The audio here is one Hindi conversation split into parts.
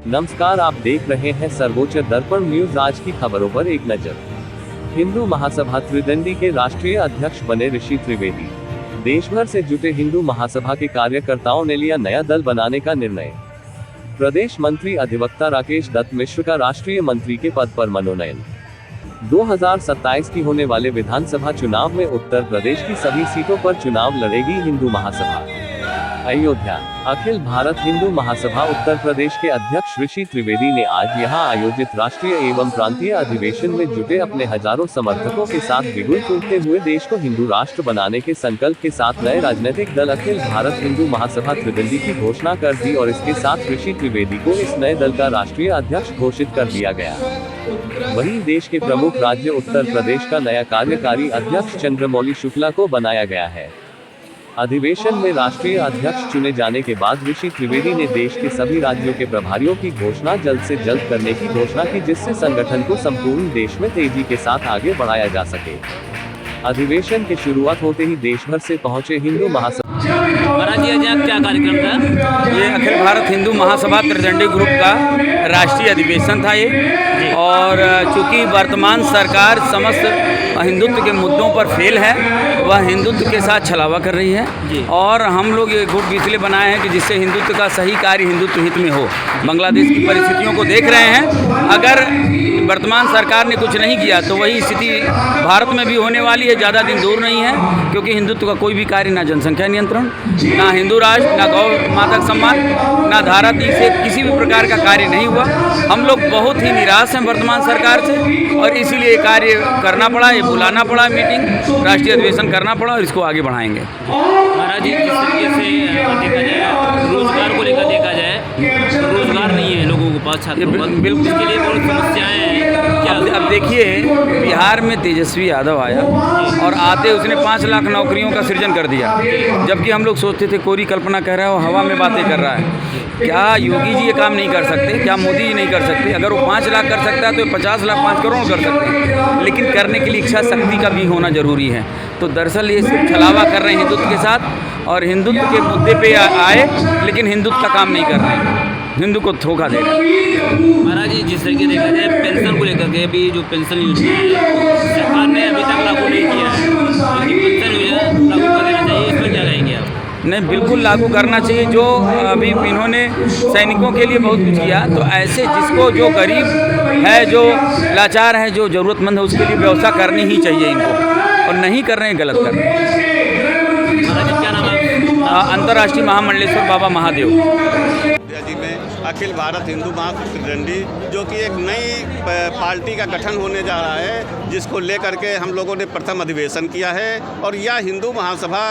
नमस्कार, आप देख रहे हैं सर्वोच्च दर्पण न्यूज। आज की खबरों पर एक नजर। हिंदू महासभा त्रिदंडी के राष्ट्रीय अध्यक्ष बने ऋषि त्रिवेदी। देश भर से जुटे हिंदू महासभा के कार्यकर्ताओं ने लिया नया दल बनाने का निर्णय। प्रदेश मंत्री अधिवक्ता राकेश दत्त मिश्र का राष्ट्रीय मंत्री के पद पर मनोनयन। 2027 की होने वाले विधानसभा चुनाव में उत्तर प्रदेश की सभी सीटों पर चुनाव लड़ेगी हिंदू महासभा। अयोध्या। अखिल भारत हिंदू महासभा उत्तर प्रदेश के अध्यक्ष ऋषि त्रिवेदी ने आज यहां आयोजित राष्ट्रीय एवं प्रांतीय अधिवेशन में जुटे अपने हजारों समर्थकों के साथ बिगुल फूंकते हुए देश को हिंदू राष्ट्र बनाने के संकल्प के साथ नए राजनीतिक दल अखिल भारत हिंदू महासभा त्रिदंडी की घोषणा कर दी और इसके साथ ऋषि त्रिवेदी को इस नए दल का राष्ट्रीय अध्यक्ष घोषित कर दिया गया। वहीं देश के प्रमुख राज्य उत्तर प्रदेश का नया कार्यकारी अध्यक्ष चंद्रमौली शुक्ला को बनाया गया है। अधिवेशन में राष्ट्रीय अध्यक्ष चुने जाने के बाद ऋषि त्रिवेदी ने देश के सभी राज्यों के प्रभारियों की घोषणा जल्द से जल्द करने की घोषणा की, जिससे संगठन को संपूर्ण देश में तेजी के साथ आगे बढ़ाया जा सके। अधिवेशन की शुरुआत होते ही देश भर से पहुंचे हिंदू महासभा। महाराज जी, आज क्या कार्यक्रम था? ये अखिल भारत हिंदू महासभा त्रिदंडी ग्रुप का राष्ट्रीय अधिवेशन था ये, और चूंकि वर्तमान सरकार समस्त हिंदुत्व के मुद्दों पर फेल है, वह हिंदुत्व के साथ छलावा कर रही है, और हम लोग ये गुट इसलिए बनाए हैं कि जिससे हिंदुत्व का सही कार्य हिंदुत्व हित में हो। बांग्लादेश की परिस्थितियों को देख रहे हैं, अगर वर्तमान सरकार ने कुछ नहीं किया तो वही स्थिति भारत में भी होने वाली है, ज़्यादा दिन दूर नहीं है, क्योंकि हिंदुत्व का कोई भी कार्य, ना जनसंख्या नियंत्रण, ना हिंदू राष्ट्र, ना गौ माता का सम्मान, ना धारा 3 से किसी भी प्रकार का कार्य नहीं हुआ। हम लोग बहुत ही निराश हैं वर्तमान सरकार से, और इसीलिए कार्य करना पड़ा, ये बुलाना पड़ा मीटिंग, राष्ट्रीय अधिवेशन करना पड़ा, और इसको आगे बढ़ाएंगे। महाराज जी, जिस तरीके से देखा जाए, रोजगार को लेकर देखा जाए, तो रोजगार नहीं है लोगों के पास, छात्रों के पास, बिल्कुल इसके लिए बहुत समस्याएं हैं। अब देखिए, बिहार में तेजस्वी यादव आया और आते उसने 5 लाख नौकरियों का सृजन कर दिया, जबकि हम लोग सोचते थे कोरी कल्पना कह रहा है, वो हवा में बातें कर रहा है। क्या योगी जी ये काम नहीं कर सकते? क्या मोदी जी नहीं कर सकते? अगर वो 5 लाख कर सकता है तो 50 लाख 5 करोड़ कर सकते हैं, लेकिन करने के लिए इच्छा शक्ति का भी होना जरूरी है। तो दरअसल ये सिर्फ छलावा कर रहे हैं हिंदुत्व के साथ, और हिंदुत्व के मुद्दे पे आए लेकिन हिंदुत्व का काम नहीं कर रहे हैं, हिंदू को धोखा दे रहे हैं। महाराज जी, जिस तरीके देखा जाए पेंशन को लेकर के, अभी जो पेंशन योजना है सरकार ने अभी तक लागू नहीं किया है, पेंशन योजना लागू कर देना चाहिए, इसमें क्या कहेंगे आप? नहीं, बिल्कुल लागू करना चाहिए। जो अभी इन्होंने सैनिकों के लिए बहुत कुछ किया, तो ऐसे जिसको जो गरीब है, जो लाचार है, जो ज़रूरतमंद है, उसके लिए व्यवस्था करनी ही चाहिए इनको, और नहीं कर रहे हैं, गलत कर रहे हैं। क्या नाम है? अंतर्राष्ट्रीय महामंडलेश्वर बाबा महादेव जी में अखिल भारत हिंदू महासभा त्रिदंडी, जो कि एक नई पार्टी का गठन होने जा रहा है, जिसको लेकर के हम लोगों ने प्रथम अधिवेशन किया है। और यह हिंदू महासभा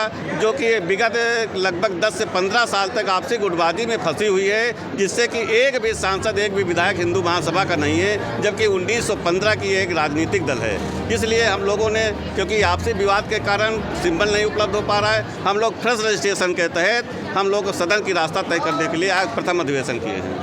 जो कि विगत लगभग 10 से 15 साल तक आपसी गुटबाजी में फंसी हुई है, जिससे कि एक भी सांसद, एक भी विधायक हिंदू महासभा का नहीं है, जबकि 1915 की एक राजनीतिक दल है। इसलिए हम लोगों ने, क्योंकि आपसी विवाद के कारण सिंबल नहीं उपलब्ध हो पा रहा है, हम लोग फ्रेश रजिस्ट्रेशन के तहत हम लोग सदन की रास्ता तय करने के लिए आज प्रथम अधिवेशन किए हैं।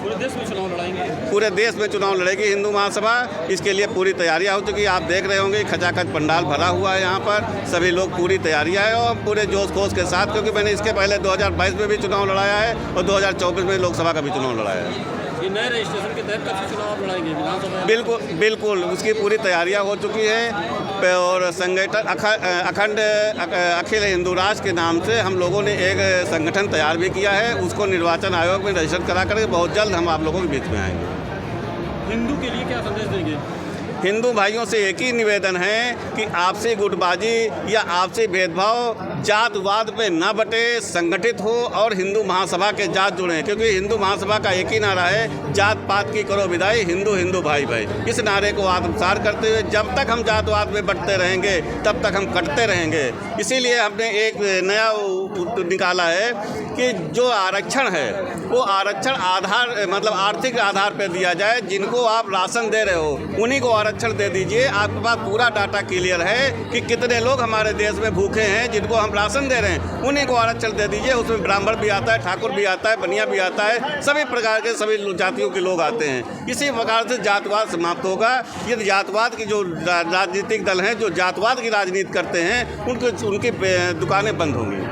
पूरे देश में चुनाव लड़ाएंगे? पूरे देश में चुनाव लड़ेगी हिंदू महासभा। इसके लिए पूरी तैयारियां हो चुकी है। आप देख रहे होंगे खचाखच पंडाल भरा हुआ है, यहाँ पर सभी लोग, पूरी तैयारियां हैं और पूरे जोश खोश के साथ, क्योंकि मैंने इसके पहले 2022 में भी चुनाव लड़ाया है और 2024 में लोकसभा का भी चुनाव लड़ाया है। ये नए रजिस्ट्रेशन के तहत कब से चुनाव लड़ाएंगे विधानसभा? बिल्कुल उसकी पूरी तैयारियां हो चुकी हैं, और संगठन अखंड अखिल हिंदू राष्ट्र के नाम से हम लोगों ने एक संगठन तैयार भी किया है। उसको निर्वाचन आयोग में रजिस्टर करा करके बहुत जल्द हम आप लोगों के बीच में आएंगे। हिंदू के लिए क्या संदेश देंगे? हिंदू भाइयों से एक ही निवेदन है कि आपसी गुटबाजी या आपसी भेदभाव जातवाद पे न बटे, संगठित हो और हिंदू महासभा के जात जुड़े, क्योंकि हिंदू महासभा का एक ही नारा है, जात पात की करो विदाई, हिंदू हिंदू भाई भाई। इस नारे को आत्मसात करते हुए जब तक हम जातवाद में बंटते रहेंगे तब तक हम कटते रहेंगे। इसीलिए हमने एक नया निकाला है कि जो आरक्षण है वो आरक्षण आधार, मतलब आर्थिक आधार पर दिया जाए। जिनको आप राशन दे रहे हो उन्हीं को आरक्षण दे दीजिए। आपके पास पूरा डाटा क्लियर है कि कितने लोग हमारे देश में भूखे हैं, जिनको हम राशन दे रहे हैं उन्हीं को आरक्षण दे दीजिए। उसमें ब्राह्मण भी आता है, ठाकुर भी आता है, बनिया भी आता है, सभी प्रकार के सभी जातियों के लोग आते हैं। इसी प्रकार से जातवाद समाप्त होगा। ये जातवाद की जो राजनीतिक दल हैं जो जातवाद की राजनीति करते हैं उनकी दुकानें बंद होंगी।